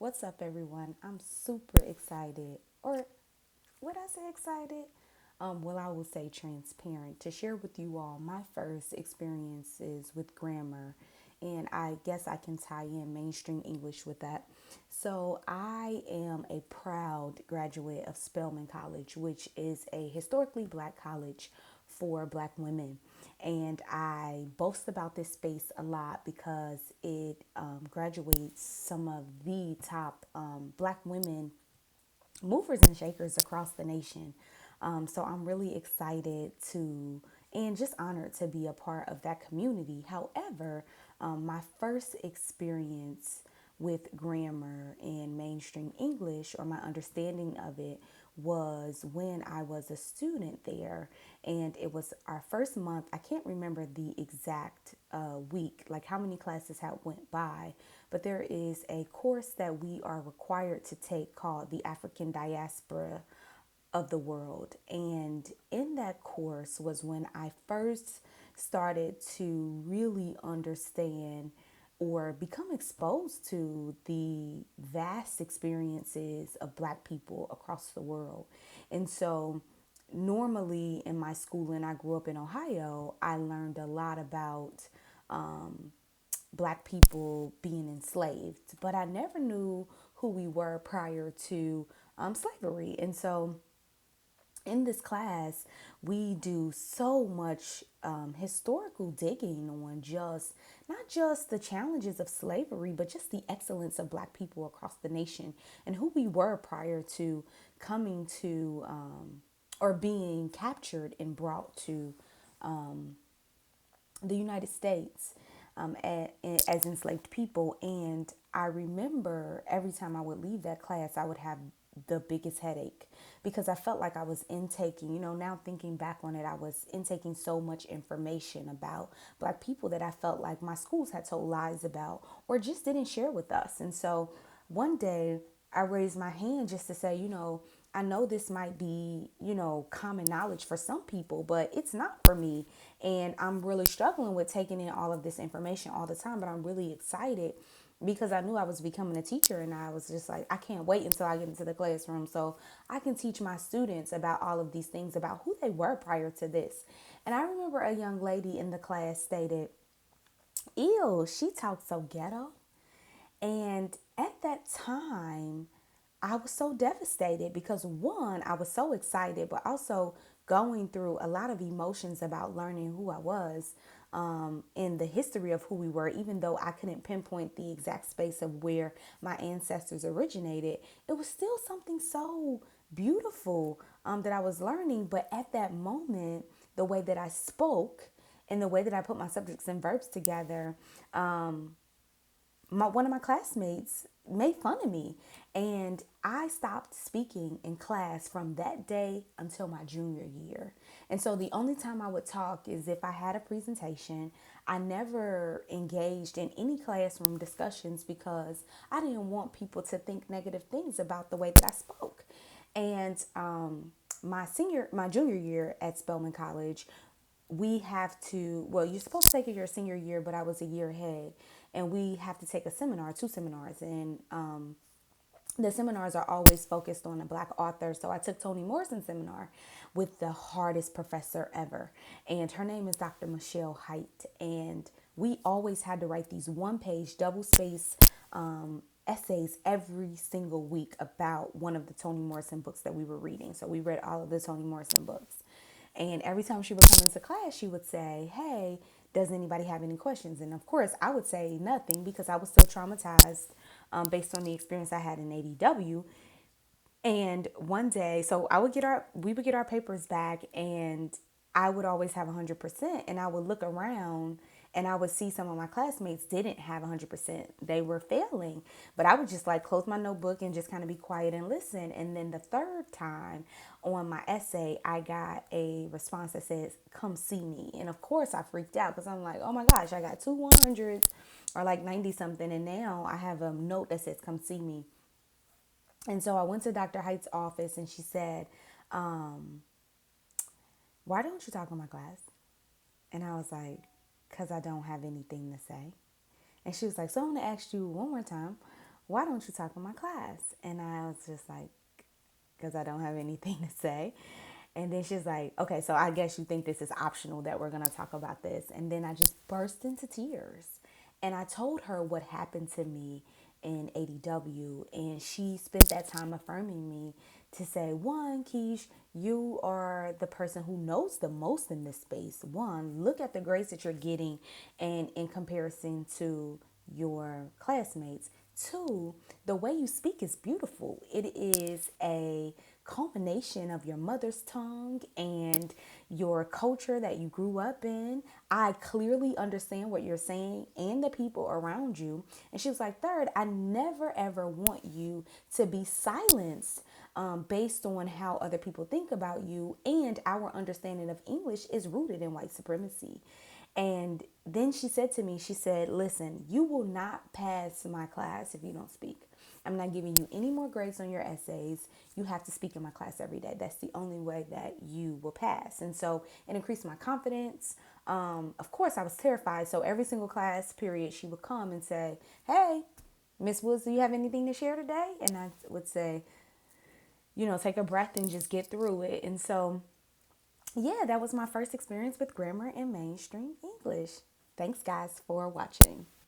What's up, everyone? I'm super excited, or would I say excited? Well, I will say transparent to share with you all my first experiences with grammar, and I guess I can tie in mainstream English with that. So, I am a proud graduate of Spelman College, which is a historically black college for black women. And I boast about this space a lot because it graduates some of the top black women movers and shakers across the nation. So I'm really excited to and just honored to be a part of that community. However, my first experience with grammar and mainstream English, or my understanding of it, was when I was a student there, and it was our first month. I can't remember the exact week, like how many classes had went by, but there is a course that we are required to take called the African Diaspora of the World. And in that course was when I first started to really understand or become exposed to the vast experiences of black people across the world. And so normally in my schooling, I grew up in Ohio, I learned a lot about black people being enslaved, but I never knew who we were prior to slavery. And so in this class, we do so much historical digging on just not just the challenges of slavery, but just the excellence of black people across the nation and who we were prior to coming to or being captured and brought to the United States as enslaved people. And I remember every time I would leave that class, I would have the biggest headache because I felt like I was intaking, now thinking back on it, I was intaking so much information about black people that I felt like my schools had told lies about or just didn't share with us. And so one day I raised my hand just to say, I know this might be, common knowledge for some people, but it's not for me. And I'm really struggling with taking in all of this information all the time, but I'm really excited because I knew I was becoming a teacher, and I was just like, I can't wait until I get into the classroom so I can teach my students about all of these things, about who they were prior to this. And I remember a young lady in the class stated, "Ew, she talks so ghetto." And at that time, I was so devastated because one, I was so excited, but also going through a lot of emotions about learning who I was in the history of who we were, even though I couldn't pinpoint the exact space of where my ancestors originated. It was still something so beautiful that I was learning. But at that moment, the way that I spoke and the way that I put my subjects and verbs together, one of my classmates made fun of me, and I stopped speaking in class from that day until my junior year. And so the only time I would talk is if I had a presentation. I never engaged in any classroom discussions because I didn't want people to think negative things about the way that I spoke. And my junior year at Spelman College, we have to, well, you're supposed to take it your senior year, but I was a year ahead, and we have to take a seminar, two seminars. And the seminars are always focused on a black author. So I took Toni Morrison's seminar with the hardest professor ever, and her name is Dr. Michelle Height. And we always had to write these one-page double space essays every single week about one of the Toni Morrison books that we were reading. So we read all of the Toni Morrison books. And every time she would come into class, she would say, "Hey, does anybody have any questions?" And of course, I would say nothing because I was still traumatized based on the experience I had in ADW. And one day, so we would get our papers back, and I would always have 100%. And I would look around and I would see some of my classmates didn't have 100%. They were failing, but I would just like close my notebook and just kind of be quiet and listen. And then the third time on my essay, I got a response that says, "Come see me." And of course I freaked out because I'm like, oh my gosh, I got two 100s or like 90 something. And now I have a note that says, "Come see me." And so I went to Dr. Height's office, and she said, "Why don't you talk in my class?" And I was like, "Because I don't have anything to say." And she was like, "So I'm going to ask you one more time. why don't you talk in my class? And I was just like, because I don't have anything to say. And then she's like, okay, so I guess you think this is optional that we're going to talk about this. And then I just burst into tears. And I told her what happened to me in ADW. And she spent that time affirming me to say, one, Keish, you are the person who knows the most in this space. One, look at the grades that you're getting and in comparison to your classmates. Two, the way you speak is beautiful. It is a culmination of your mother's tongue and your culture that you grew up in. I clearly understand what you're saying and the people around you. And she was like, third, I never ever want you to be silenced based on how other people think about you. And our understanding of English is rooted in white supremacy. And then she said to me, she said, listen, you will not pass my class if you don't speak. I'm not giving you any more grades on your essays. You have to speak in my class every day. That's the only way that you will pass. And so it increased my confidence. Of course, I was terrified. So every single class period, she would come and say, hey, Miss Woods, do you have anything to share today? And I would say, take a breath and just get through it. And so yeah, that was my first experience with grammar and mainstream English. Thanks, guys, for watching.